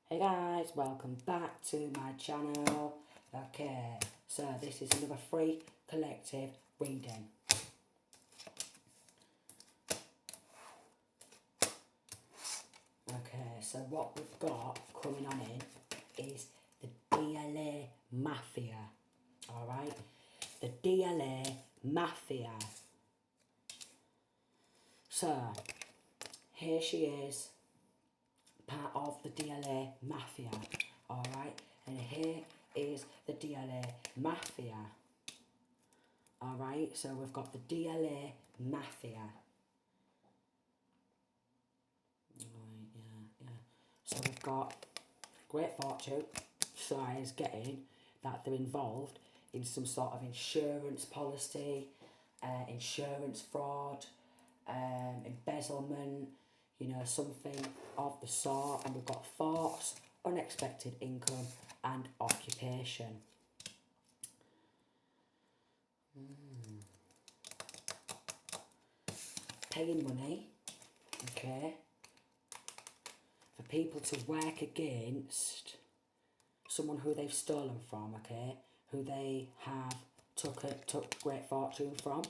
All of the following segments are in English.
Hey guys, welcome back to my channel. Okay, so this is another free collective reading. Okay, so what we've got coming on in is the DLA Mafia. Alright, the DLA Mafia. So, here she is, part of the DLA Mafia, alright, and here is the DLA Mafia, alright, so we've got the DLA Mafia, so we've got great fortune, so I is getting that they're involved in some sort of insurance policy, insurance fraud, embezzlement, you know, something of the sort. And we've got thoughts, unexpected income and occupation. Paying money, okay, for people to work against someone who they've stolen from, okay, who they have took great fortune from,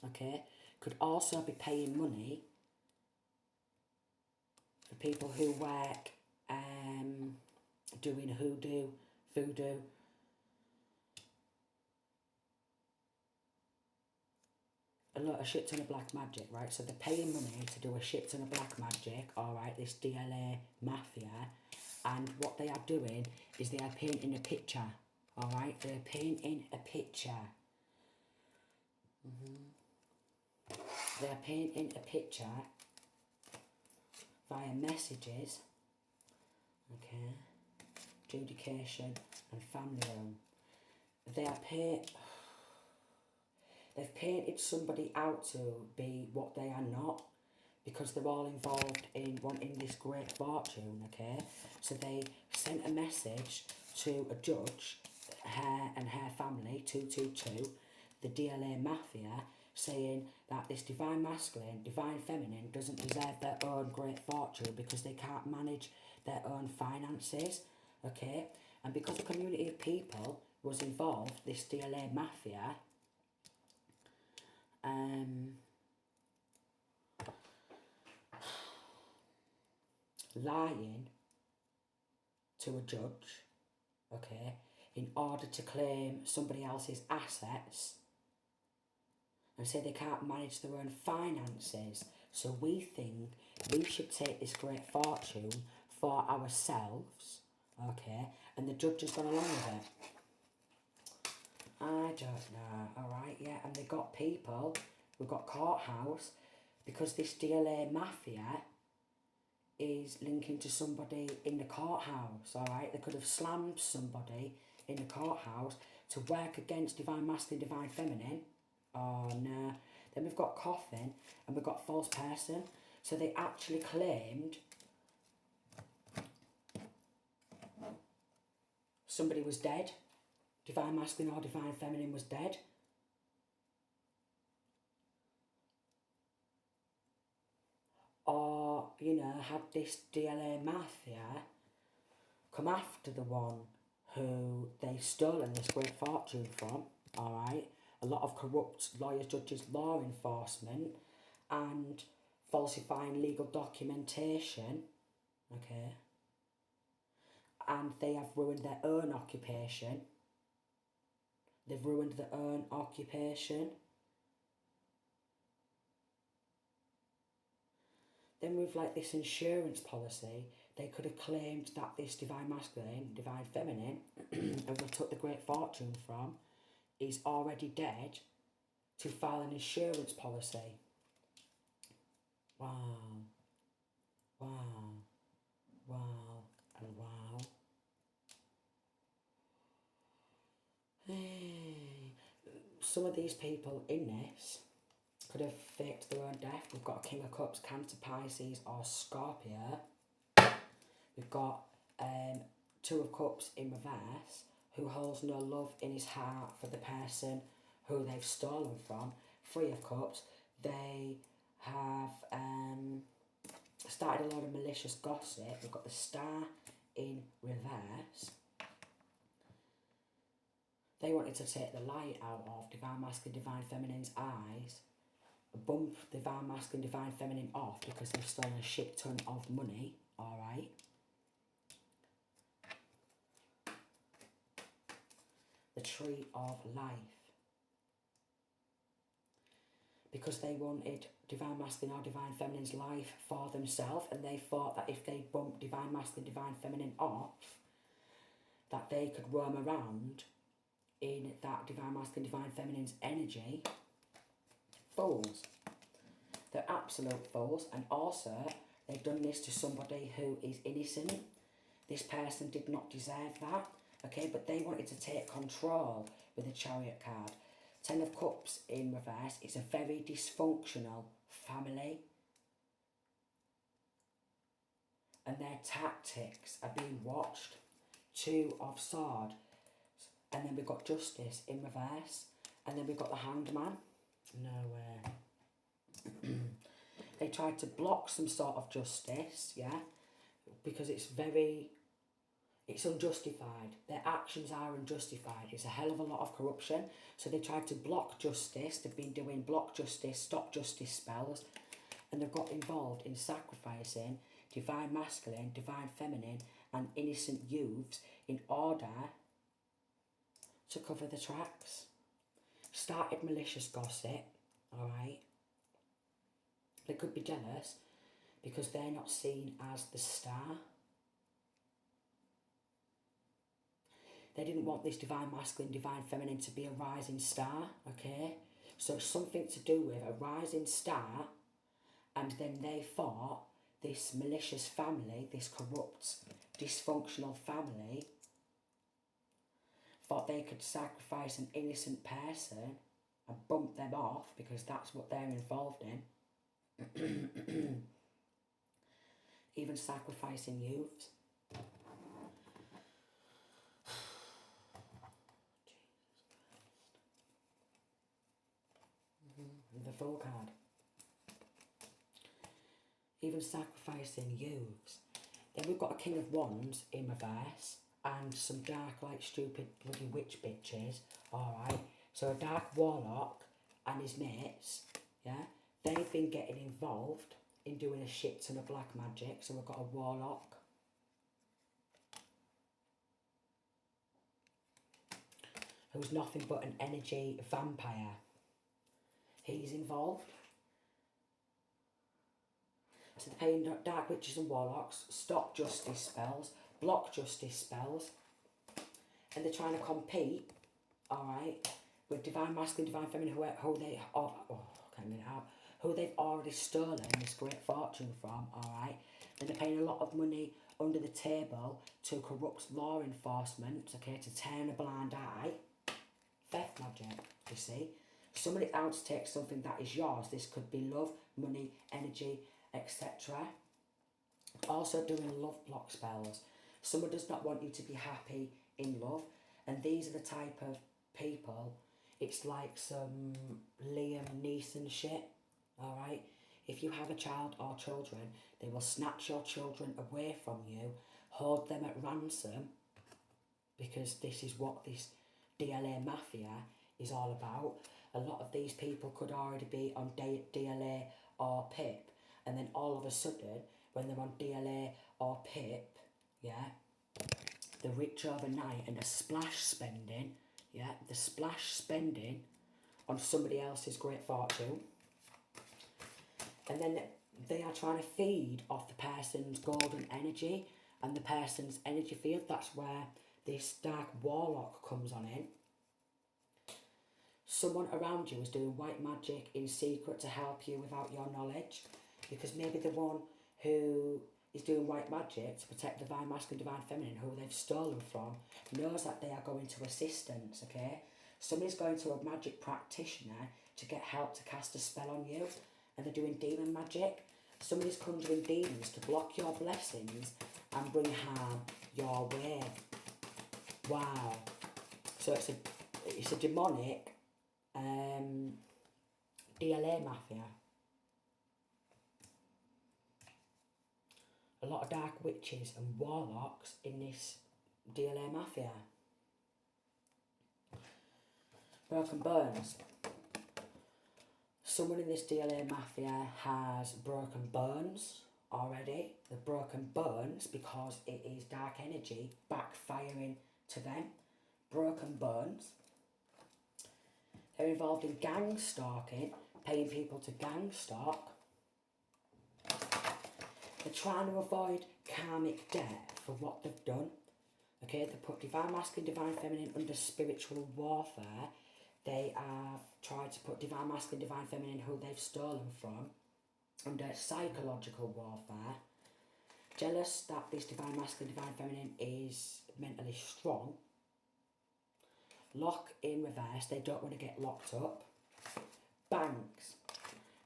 okay. Could also be paying money for people who work doing voodoo, a lot of shit ton of black magic, right? So they're paying money to do a shit ton of black magic, alright, this DLA Mafia, and what they are doing is they are painting a picture, alright, they're painting a picture. They're painting a picture via messages, okay, adjudication and family room. They've painted somebody out to be what they are not, because they're all involved in wanting this great fortune, okay? So they sent a message to a judge, her and her family, 222, the DLA Mafia, saying that this divine masculine, divine feminine doesn't deserve their own great fortune because they can't manage their own finances, okay? And because a community of people was involved, this DLA Mafia, lying to a judge, okay, in order to claim somebody else's assets and say they can't manage their own finances. So we think we should take this great fortune for ourselves, okay, and the judge has gone along with it. I don't know, alright, yeah, and they got people, we've got courthouse, because this DLA Mafia is linking to somebody in the courthouse, alright? They could have slammed somebody in the courthouse to work against divine masculine, divine feminine. Oh no. Then we've got coffin and we've got false person. So they actually claimed somebody was dead. Divine masculine or divine feminine was dead. Or, you know, had this DLA Mafia come after the one who they've stolen this great fortune from, alright? A lot of corrupt lawyers, judges, law enforcement, and falsifying legal documentation, okay? And they have ruined their own occupation. They've ruined their own occupation. Then with like this insurance policy, they could have claimed that this divine masculine, divine feminine, who they took the great fortune from, is already dead, to file an insurance policy. Wow. Wow. Wow. And wow. Hey. Some of these people in this could have faked their own death. We've got King of Cups, Cancer, Pisces or Scorpio. We've got Two of Cups in reverse, who holds no love in his heart for the person who they've stolen from. Three of Cups, they have started a lot of malicious gossip. We've got the Star in reverse, they wanted to take the light out of Divine Masculine, Divine Feminine's eyes, bump Divine Masculine, Divine Feminine off because they've stolen a shit ton of money, alright? The Tree of Life. Because they wanted Divine Masculine or Divine Feminine's life for themselves, and they thought that if they bumped Divine Masculine, Divine Feminine off, that they could roam around in that Divine Masculine, Divine Feminine's energy. Fools. They're absolute fools, and also they've done this to somebody who is innocent. This person did not deserve that, okay, but they wanted to take control with the Chariot card. 10 of Cups in reverse. It's a very dysfunctional family, and their tactics are being watched. 2 of Swords, and then we've got Justice in reverse, and then we've got the Hanged Man. No way. They tried to block some sort of justice, yeah, because it's unjustified. Their actions are unjustified. It's a hell of a lot of corruption. So they tried to block justice. They've been doing block justice, stop justice spells, and they've got involved in sacrificing Divine Masculine, Divine Feminine, and innocent youths in order to cover the tracks. Started malicious gossip, alright? They could be jealous because they're not seen as the star. They didn't want this Divine Masculine, Divine Feminine to be a rising star, okay? So it's something to do with a rising star, and then they thought this malicious family, this corrupt, dysfunctional family, thought they could sacrifice an innocent person and bump them off because that's what they're involved in. Even sacrificing youths. The Fool card. Even sacrificing youths. Then we've got a King of Wands in reverse and some dark, like, stupid bloody witch bitches. Alright. So a dark warlock and his mates, yeah, they've been getting involved in doing a shit ton of black magic. So we've got a warlock. Who's nothing but an energy vampire. He's involved. So they're paying dark witches and warlocks, stop justice spells, block justice spells, and they're trying to compete, alright, with Divine Masculine, Divine Feminine, who they've already stolen this great fortune from, alright. Then they're paying a lot of money under the table to corrupt law enforcement, okay, to turn a blind eye. Theft magic, you see. Somebody else takes something that is yours. This could be love, money, energy, etc. Also doing love block spells. Someone does not want you to be happy in love, and these are the type of people, it's like some Liam Neeson shit, alright? If you have a child or children, they will snatch your children away from you, hold them at ransom, because this is what this DLA Mafia is all about. A lot of these people could already be on DLA or PIP, and then all of a sudden, when they're on DLA or PIP, yeah, they're rich overnight, and the splash spending, yeah, the splash spending on somebody else's great fortune, and then they are trying to feed off the person's golden energy and the person's energy field. That's where this dark warlock comes on in. Someone around you is doing white magic in secret to help you without your knowledge, because maybe the one who is doing white magic to protect Divine Masculine, Divine Feminine, who they've stolen from, knows that they are going to assistance, okay? Somebody's going to a magic practitioner to get help to cast a spell on you, and they're doing demon magic. Somebody's conjuring demons to block your blessings and bring harm your way. Wow. So it's a demonic DLA Mafia. a lot of dark witches and warlocks in this DLA Mafia. Broken bones. Someone in this DLA Mafia has broken bones already. They've broken bones because it is dark energy backfiring to them. Broken bones. They're involved in gang stalking, paying people to gang stalk. They're trying to avoid karmic debt for what they've done. Okay, they put divine masculine, divine feminine under spiritual warfare. They have tried to put divine masculine, divine feminine, who they've stolen from, under psychological warfare. Jealous that this divine masculine, divine feminine is mentally strong. Lock in reverse, they don't want to get locked up. Banks.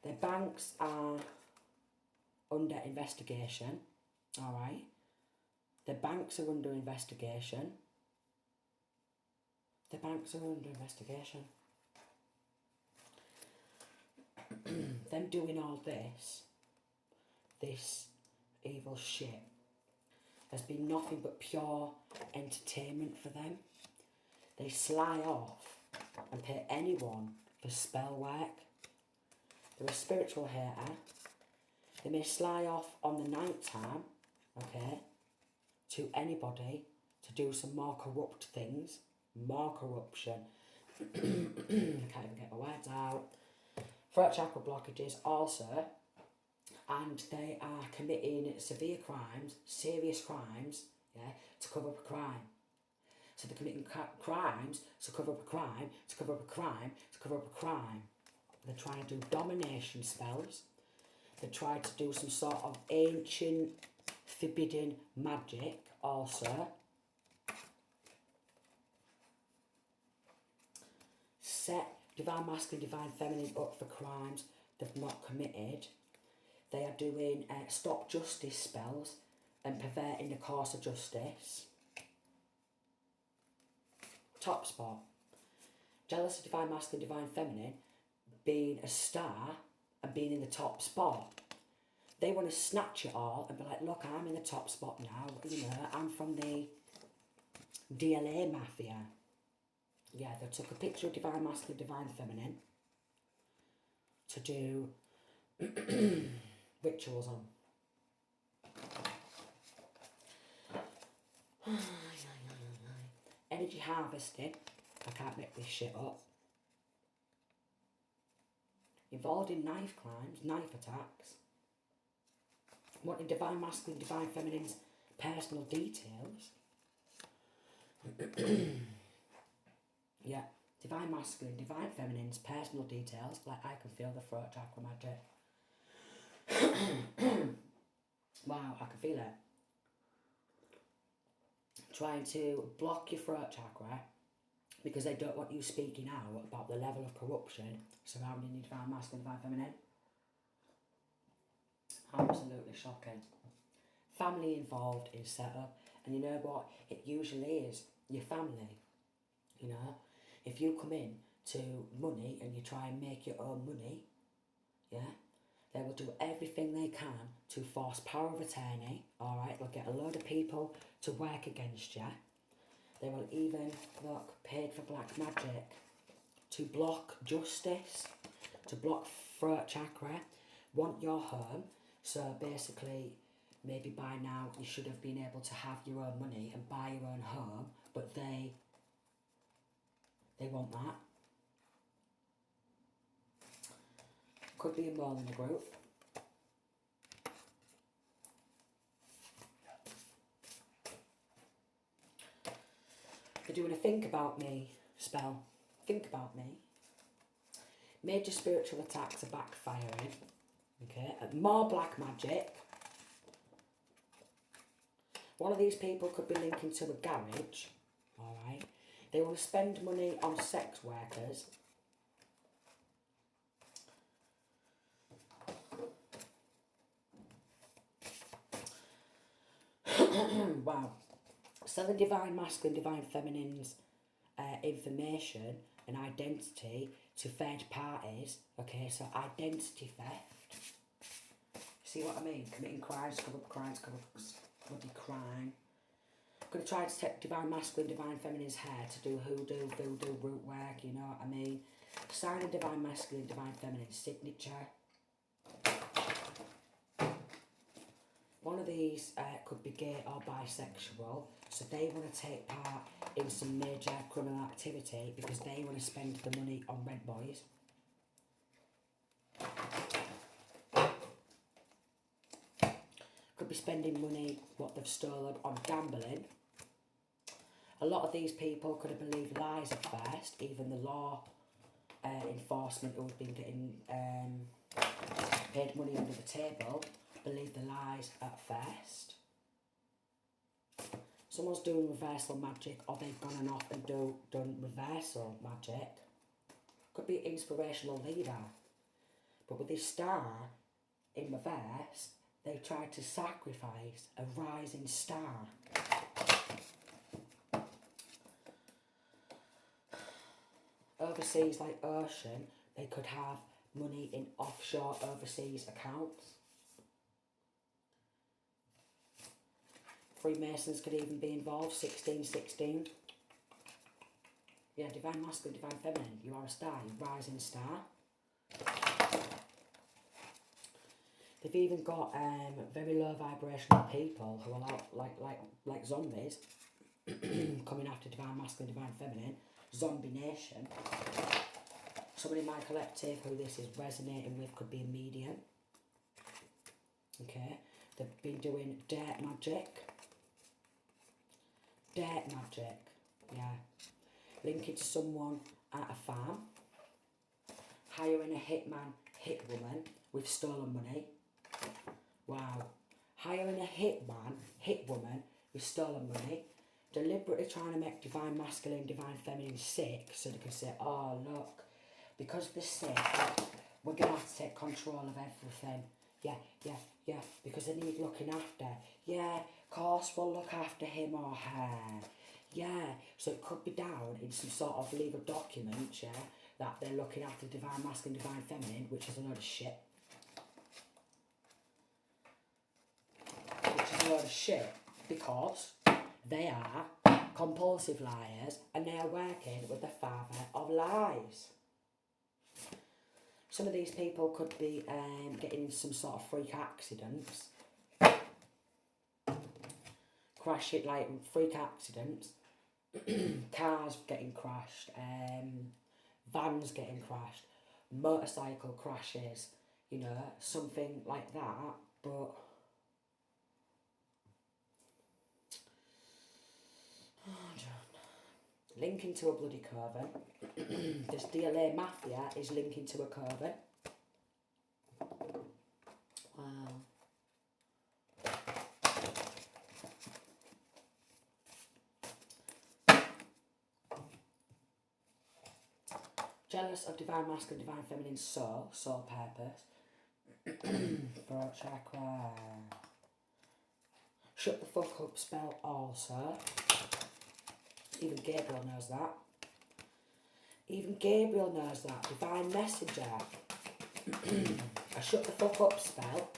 Their banks are under investigation. Alright. Their banks are under investigation. The banks are under investigation. Them doing all this evil shit, has been nothing but pure entertainment for them. They sly off and pay anyone for spell work. They're a spiritual hater. They may sly off on the night time, okay, to anybody to do some more corrupt things. More corruption. I can't even get my words out. Throat chakra blockages also, and they are committing severe crimes, serious crimes, yeah, to cover up a crime. So they're committing crimes to cover up a crime, to cover up a crime, to cover up a crime. They're trying to do domination spells. They try to do some sort of ancient, forbidden magic also. Set divine masculine, divine feminine up for crimes they've not committed. They are doing stop justice spells and perverting the course of justice. Top spot. Jealous of divine masculine, divine feminine, being a star and being in the top spot. They want to snatch it all and be like, look, I'm in the top spot now. You know, I'm from the DLA Mafia. Yeah, they took a picture of divine masculine, divine feminine to do rituals on. Energy harvesting. I can't make this shit up. Involved in knife crimes, knife attacks. Wanting divine masculine, divine feminine's personal details. Yeah, divine masculine, divine feminine's personal details. Like, I can feel the throat chakra magic. Wow, I can feel it. Trying to block your throat chakra because they don't want you speaking out about the level of corruption surrounding your divine masculine, divine feminine. Absolutely shocking. Family involved in setup, and you know what? It usually is your family. You know, if you come in to money and you try and make your own money, yeah, they will do everything they can to force power of attorney. All right, they'll get a load of people to work against you. They will even, look, paid for black magic to block justice, to block throat chakra, want your home. So basically, maybe by now you should have been able to have your own money and buy your own home, but they want that. Could be a mole in the group. They're doing a think about me spell. Think about me. Major spiritual attacks are backfiring. Okay, more black magic. One of these people could be linking to a garage. Alright. They want to spend money on sex workers. Wow. Selling divine masculine, divine feminine's information and identity to third parties. Okay, so identity theft. See what I mean? Committing crimes, cover up crimes, cover up bloody crime. Could have tried to take divine masculine, divine feminine's hair to do hoodoo, voodoo, root work, you know what I mean? Sign a divine masculine, divine feminine signature. One of these could be gay or bisexual, so they want to take part in some major criminal activity because they want to spend the money on rent boys. Could be spending money, what they've stolen, on gambling. A lot of these people could have believed lies at first, even the law enforcement who have been getting paid money under the table, believed the lies at first. Someone's doing reversal magic, or they've gone and off and done reversal magic. Could be an inspirational leader. But with this star in reverse, they tried to sacrifice a rising star. Overseas, like ocean, they could have money in offshore overseas accounts. Freemasons could even be involved, 1616. Yeah, divine masculine, divine feminine. You are a star, you rising star. They've even got very low vibrational people who are like zombies coming after divine masculine, divine feminine. Zombie nation. Somebody in my collective who this is resonating with could be a medium. Okay, they've been doing dirt magic. Dirt magic, yeah. Linking to someone at a farm. Hiring a hitman, hit woman with stolen money. Wow. Hiring a hitman, hit woman with stolen money. Deliberately trying to make divine masculine, divine feminine sick so they can say, oh look, because they're sick, we're going to have to take control of everything. Yeah, because they need looking after. Yeah, of course we'll look after him or her. Yeah, so it could be down in some sort of legal documents, yeah, that they're looking after divine masculine, divine feminine, which is a load of shit. Which is a load of shit because they are compulsive liars and they are working with the father of lies. Some of these people could be getting in some sort of freak accidents. Crashing, like freak accidents. Cars getting crashed. Vans getting crashed. Motorcycle crashes. You know, something like that. But linking to a bloody coven. This DLA Mafia is linking to a coven. Wow. Jealous of divine masculine, divine feminine soul purpose. Throat chakra. Shut the fuck up spell also. Even Gabriel knows that. Even Gabriel knows that. Divine messenger. A shut the fuck up spell.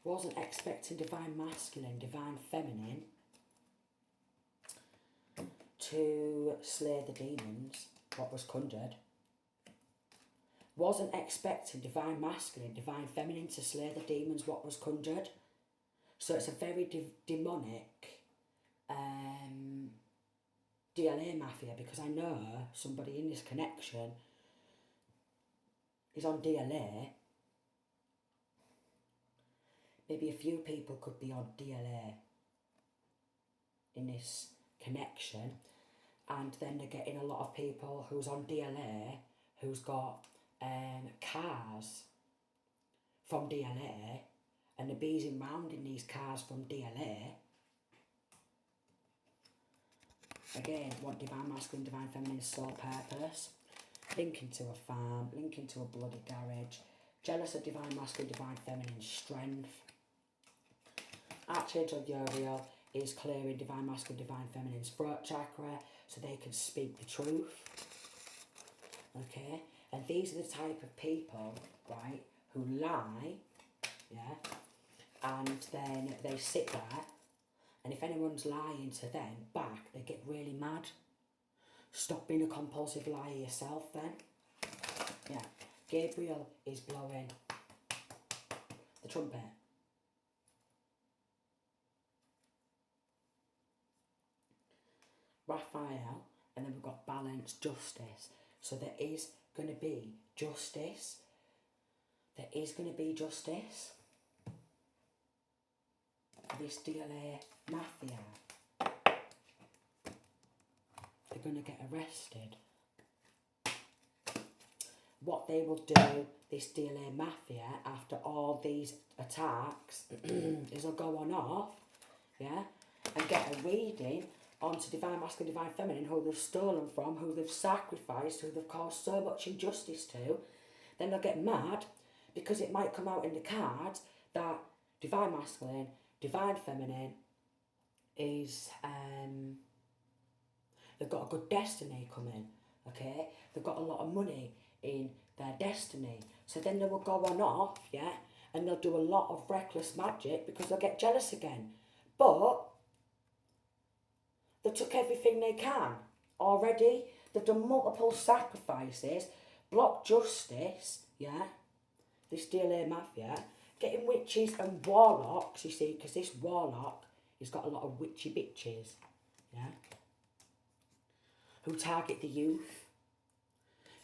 Wasn't expecting divine masculine, divine feminine to slay the demons, what was conjured. Wasn't expecting divine masculine, divine feminine to slay the demons, what was conjured. So it's a very demonic DLA Mafia, because I know somebody in this connection is on DLA. Maybe a few people could be on DLA in this connection, and then they're getting a lot of people who's on DLA who's got cars from DLA, and they're beezing round in these cars from DLA. Again, want divine masculine, divine feminine soul purpose. Linking to a farm, linking to a bloody garage. Jealous of divine masculine, divine feminine strength. Archangel Uriel is clearing divine masculine, divine feminine's throat chakra. so they can speak the truth. Okay, and these are the type of people, right, who lie, yeah, and then they sit there, and if anyone's lying to them back, they get really mad. Stop being a compulsive liar yourself then. Yeah, Gabriel is blowing the trumpet. Raphael, and then we've got balance, justice. So there is going to be justice. There is going to be justice. This DLA Mafia, they're going to get arrested. What they will do, this DLA Mafia, after all these attacks, is they'll go on off, yeah, and get a reading onto divine masculine, divine feminine, who they've stolen from, who they've sacrificed, who they've caused so much injustice to. Then they'll get mad because it might come out in the cards that divine masculine, divine feminine is, they've got a good destiny coming, okay? They've got a lot of money in their destiny. So then they will go on off, yeah, and they'll do a lot of reckless magic because they'll get jealous again. But they took everything they can already. They've done multiple sacrifices, blocked justice, yeah, this DLA Mafia, getting witches and warlocks, you see, because this warlock has got a lot of witchy bitches, yeah, who target the youth,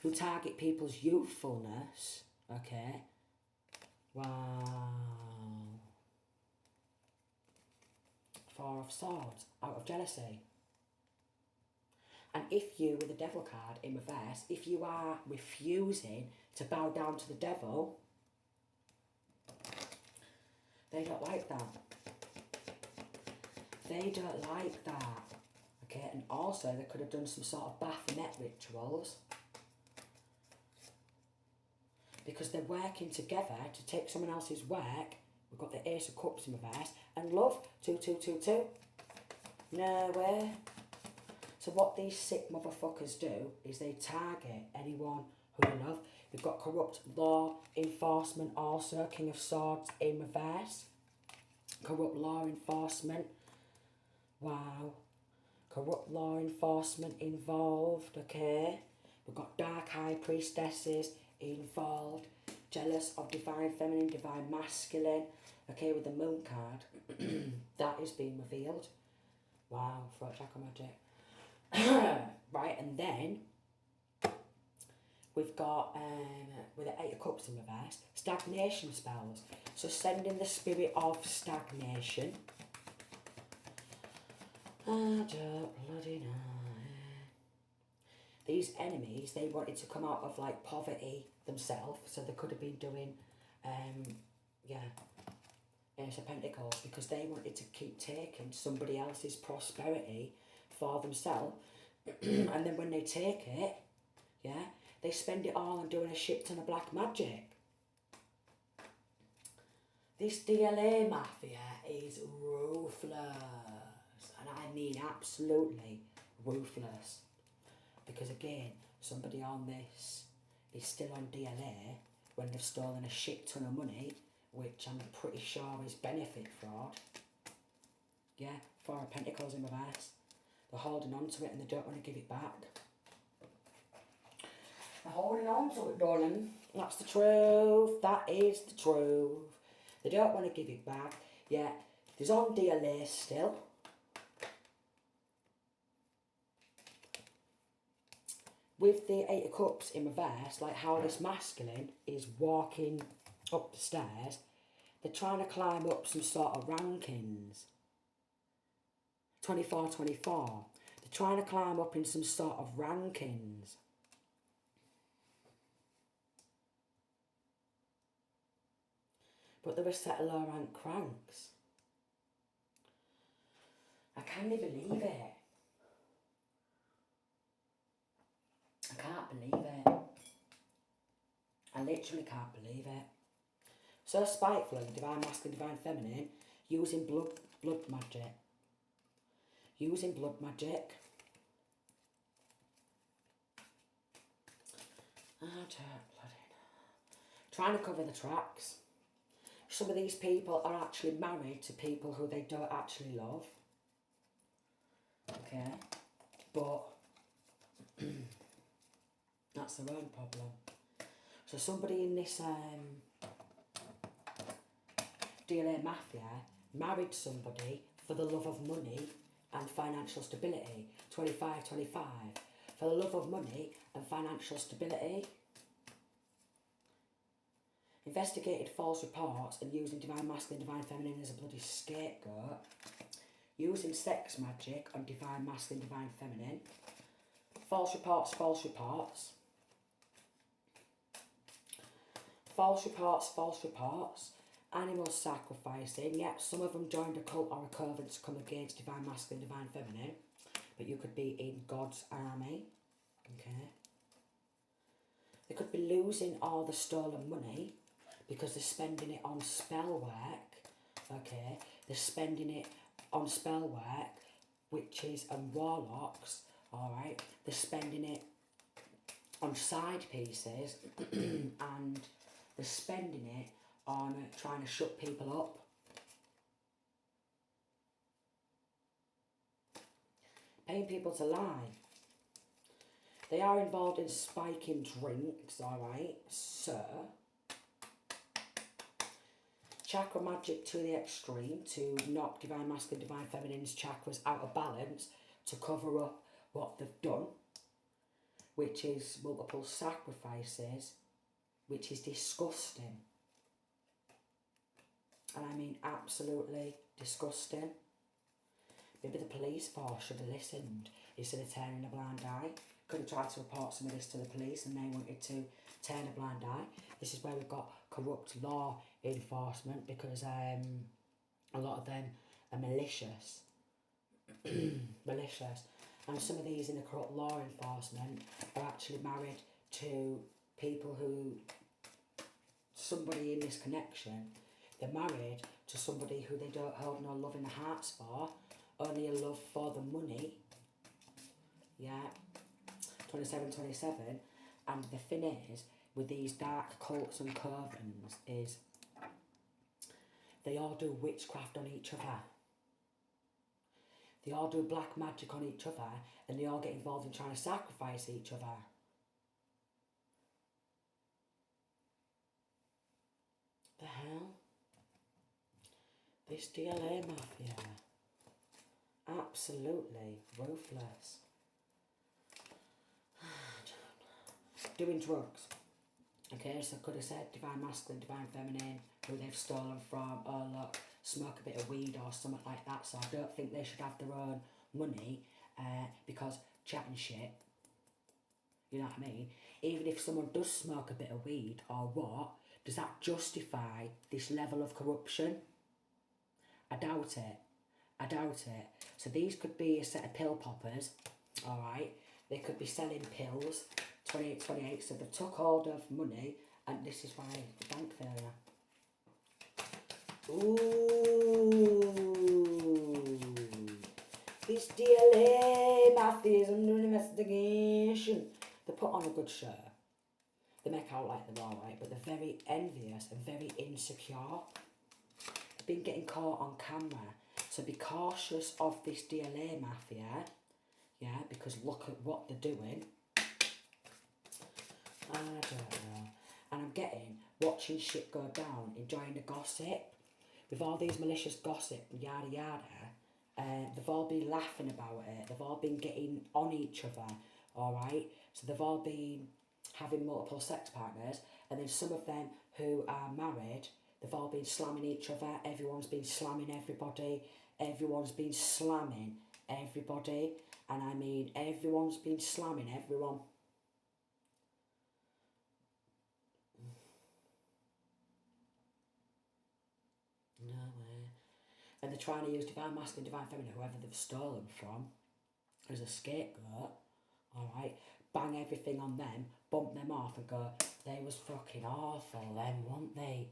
who target people's youthfulness, okay. Wow. Four of Swords, out of jealousy. And if you, with the Devil card in reverse, if you are refusing to bow down to the devil, they don't like that. They don't like that. Okay, and also they could have done some sort of Baphomet rituals, because they're working together to take someone else's work. We've got the Ace of Cups in reverse, and love, 2, 2, 2, 2. No way. So what these sick motherfuckers do is they target anyone who they love. We've got corrupt law enforcement also, King of Swords in reverse. Corrupt law enforcement. Wow. Corrupt law enforcement involved, okay. We've got dark high priestesses involved. Jealous of divine feminine, divine masculine. Okay, with the moon card, that is being revealed. Wow, throat chakra magic. Right, and then we've got, with the Eight of Cups in reverse, stagnation spells. So sending the spirit of stagnation. I don't bloody know. These enemies, they wanted to come out of like poverty themselves, so they could have been doing, Ace of Pentacles, because they wanted to keep taking somebody else's prosperity for themselves, and then when they take it, yeah, they spend it all on doing a shit ton of black magic. This DLA Mafia is ruthless, and I mean absolutely ruthless, because again, somebody on this is still on DLA when they've stolen a shit ton of money, which I'm pretty sure is benefit fraud. Yeah, Four of Pentacles in reverse. They're holding on to it and they don't want to give it back. They're holding on to it, darling. That's the truth. That is the truth. They don't want to give it back. Yeah, there's on DLA still. With the Eight of Cups in reverse, like how this masculine is walking up the stairs, they're trying to climb up some sort of rankings. 24, 24. They're trying to climb up in some sort of rankings. But they're a set of low rank cranks. I can't believe it. I can't believe it. I literally can't believe it. So spiteful, divine masculine, divine feminine, using blood magic. Using blood magic. I don't bloody know. Trying to cover the tracks. Some of these people are actually married to people who they don't actually love. Okay? But that's their own problem. So somebody in this DLA Mafia married somebody for the love of money and financial stability. 25. For the love of money and financial stability. Investigated false reports and using divine masculine, divine feminine as a bloody scapegoat. Using sex magic on divine masculine, divine feminine. False reports. False reports. Animal sacrificing. Yep, some of them joined a cult or a coven to come against divine masculine, divine feminine. But you could be in God's army. Okay. They could be losing all the stolen money because they're spending it on spell work. Okay. They're spending it on spell work, witches and warlocks. Alright. They're spending it on side pieces and they're spending it on trying to shut people up. Paying people to lie. They are involved in spiking drinks, alright, so chakra magic to the extreme to knock divine masculine, divine feminine's chakras out of balance to cover up what they've done, which is multiple sacrifices, which is disgusting. And I mean absolutely disgusting. Maybe the police force should have listened instead of turning a blind eye. Could have tried to report some of this to the police and they wanted to turn a blind eye. This is where we've got corrupt law enforcement because a lot of them are malicious. Malicious. And some of these in the corrupt law enforcement are actually married to people who, somebody in this connection, they're married to somebody who they don't hold no love in their hearts for, only a love for the money. Yeah. 27. And the thing is, with these dark cults and covens, is they all do witchcraft on each other. They all do black magic on each other, and they all get involved in trying to sacrifice each other. The hell? This DLA Mafia. Absolutely ruthless. Doing drugs. Okay, so I could have said divine masculine, divine feminine, who they've stolen from, oh look, smoke a bit of weed or something like that, so I don't think they should have their own money because chatting shit, you know what I mean? Even if someone does smoke a bit of weed or what, does that justify this level of corruption? I doubt it. So these could be a set of pill poppers, alright? They could be selling pills, 28, so they took hold of money, and this is why the bank failure. Ooh. This DLA Mafia is under investigation. They put on a good show. They make out like they're alright, but they're very envious and very insecure. They've been getting caught on camera. So be cautious of this DLA Mafia. Yeah, because look at what they're doing. I don't know. And I'm watching shit go down, enjoying the gossip. With all these malicious gossip and yada yada, they've all been laughing about it. They've all been getting on each other, alright? So they've all been having multiple sex partners, and then some of them who are married, they've all been slamming each other. Everyone's been slamming everybody. Everyone's been slamming everybody. And I mean, everyone's been slamming everyone. No way. And they're trying to use divine masculine, divine feminine, whoever they've stolen from, as a scapegoat. Alright, bang everything on them, bump them off and go, they was fucking awful then, weren't they?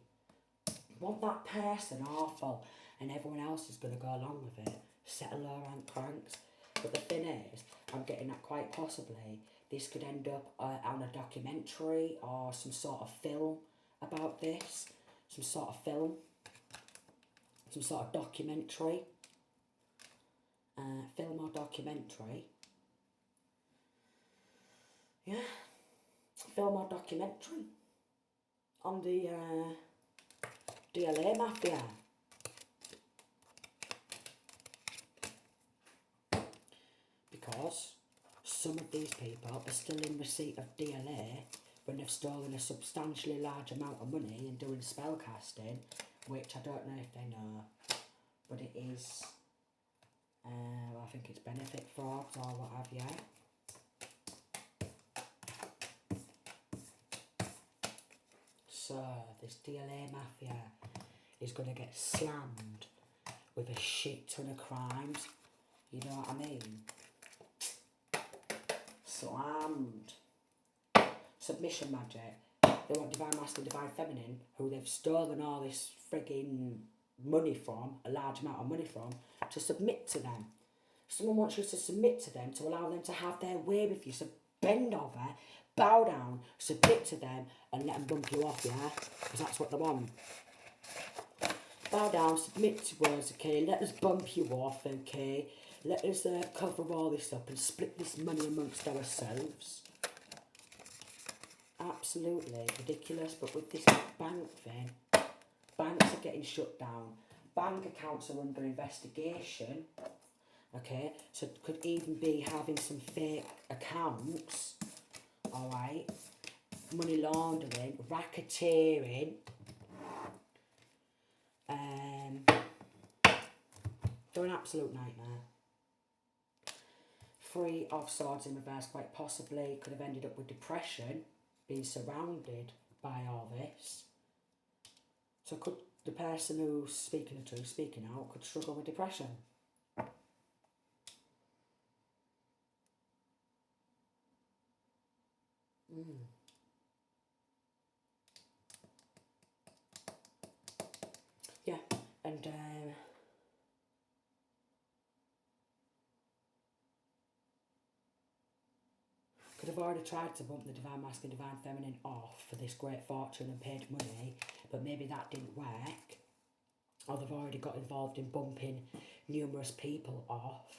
Want that person awful, and everyone else is going to go along with it. Settle low rank cranks. But the thing is, I'm getting that quite possibly this could end up on a documentary or some sort of film about this. Some sort of film. Some sort of documentary. Film or documentary. Yeah. Film or documentary. On the DLA Mafia. Because some of these people are still in receipt of DLA when they've stolen a substantially large amount of money and doing spell casting, which I don't know if they know, but it is, I think it's benefit fraud or what have you. So this DLA Mafia is going to get slammed with a shit ton of crimes, you know what I mean? Slammed. Submission magic. They want divine masculine, divine feminine, who they've stolen all this frigging money from, a large amount of money from, to submit to them. Someone wants you to submit to them to allow them to have their way with you. So bend over, bow down, submit to them, and let them bump you off, yeah? Because that's what they want. Bow down, submit to us, okay? Let us bump you off, okay? Let us cover all this up and split this money amongst ourselves. Absolutely ridiculous, but with this bank thing, banks are getting shut down. Bank accounts are under investigation. Okay, so it could even be having some fake accounts. Alright. Money laundering, racketeering. They're an absolute nightmare. 3 of Swords in reverse, quite possibly could have ended up with depression, being surrounded by all this. So could the person who's speaking the truth, speaking out, could struggle with depression. Yeah, and could have already tried to bump the divine masculine, divine feminine off for this great fortune and paid money, but maybe that didn't work. Or they've already got involved in bumping numerous people off.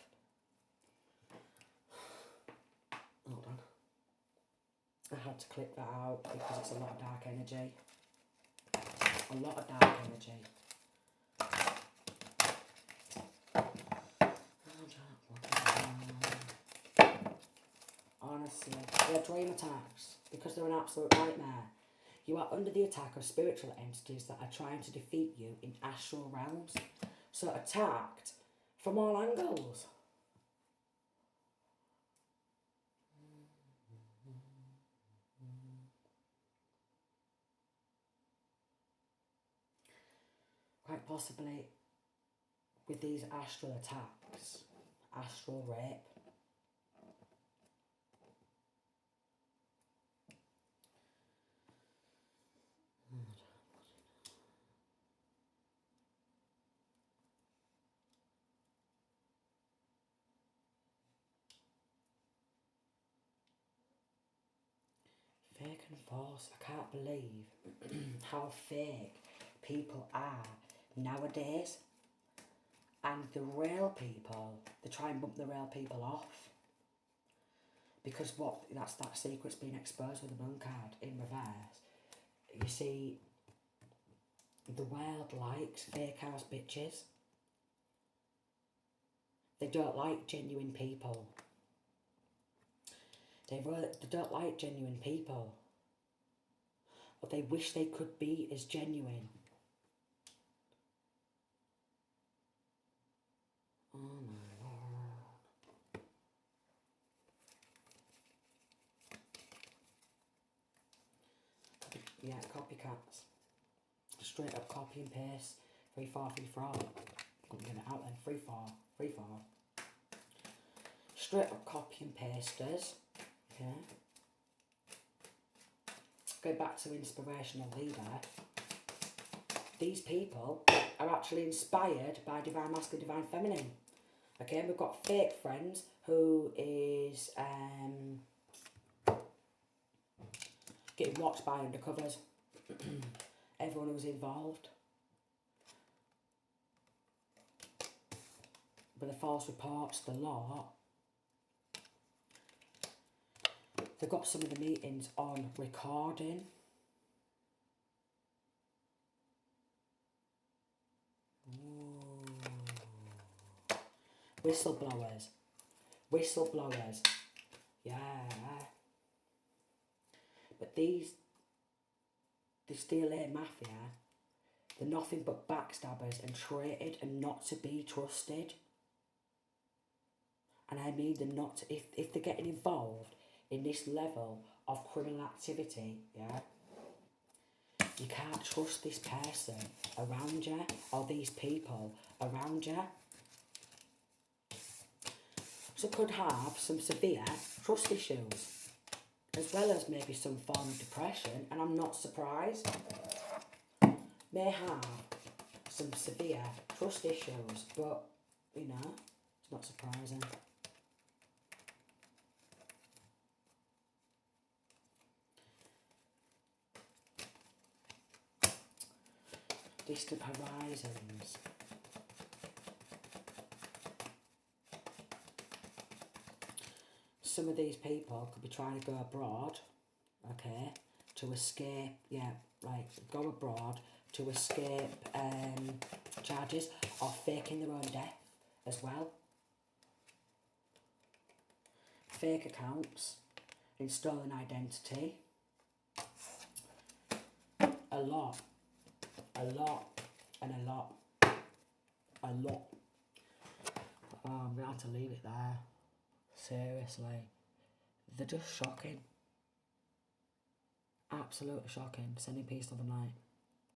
Hold on. I had to clip that out because it's a lot of dark energy. A lot of dark energy. Honestly, they're dream attacks because they're an absolute nightmare. You are under the attack of spiritual entities that are trying to defeat you in astral realms. So attacked from all angles. Quite possibly with these astral attacks, astral rape. Fake and false. I can't believe how fake people are nowadays. And the real people, they try and bump the real people off. Because that secret's been exposed with the moon card in reverse. You see, the world likes fake ass bitches. They don't like genuine people. They don't like genuine people. But they wish they could be as genuine. Oh my lord. Yeah, copycats. Straight up copy and paste. 3-4, 3-4. Couldn't get it out then. 3-4, 3-4. Straight up copy and pasters. Okay. Go back to inspirational leader. These people are actually inspired by divine masculine, divine feminine. Okay, we've got fake friends who is getting watched by undercovers. Everyone who was involved. But the false reports, the law, they got some of the meetings on recording. Ooh. Whistleblowers. Whistleblowers. Yeah. But this DLA Mafia, they're nothing but backstabbers and traited and not to be trusted. And I mean they're not, if they're getting involved in this level of criminal activity, yeah, you can't trust this person around you or these people around you. So could have some severe trust issues, as well as maybe some form of depression, and I'm not surprised. May have some severe trust issues, but, you know, it's not surprising. Distant horizons. Some of these people could be trying to go abroad, okay, to escape, yeah, right, go abroad to escape charges, or faking their own death as well. Fake accounts, in stolen identity. A lot, and a lot. Oh, I'm going to have to leave it there. Seriously. They're just shocking. Absolutely shocking. Sending peace to the night.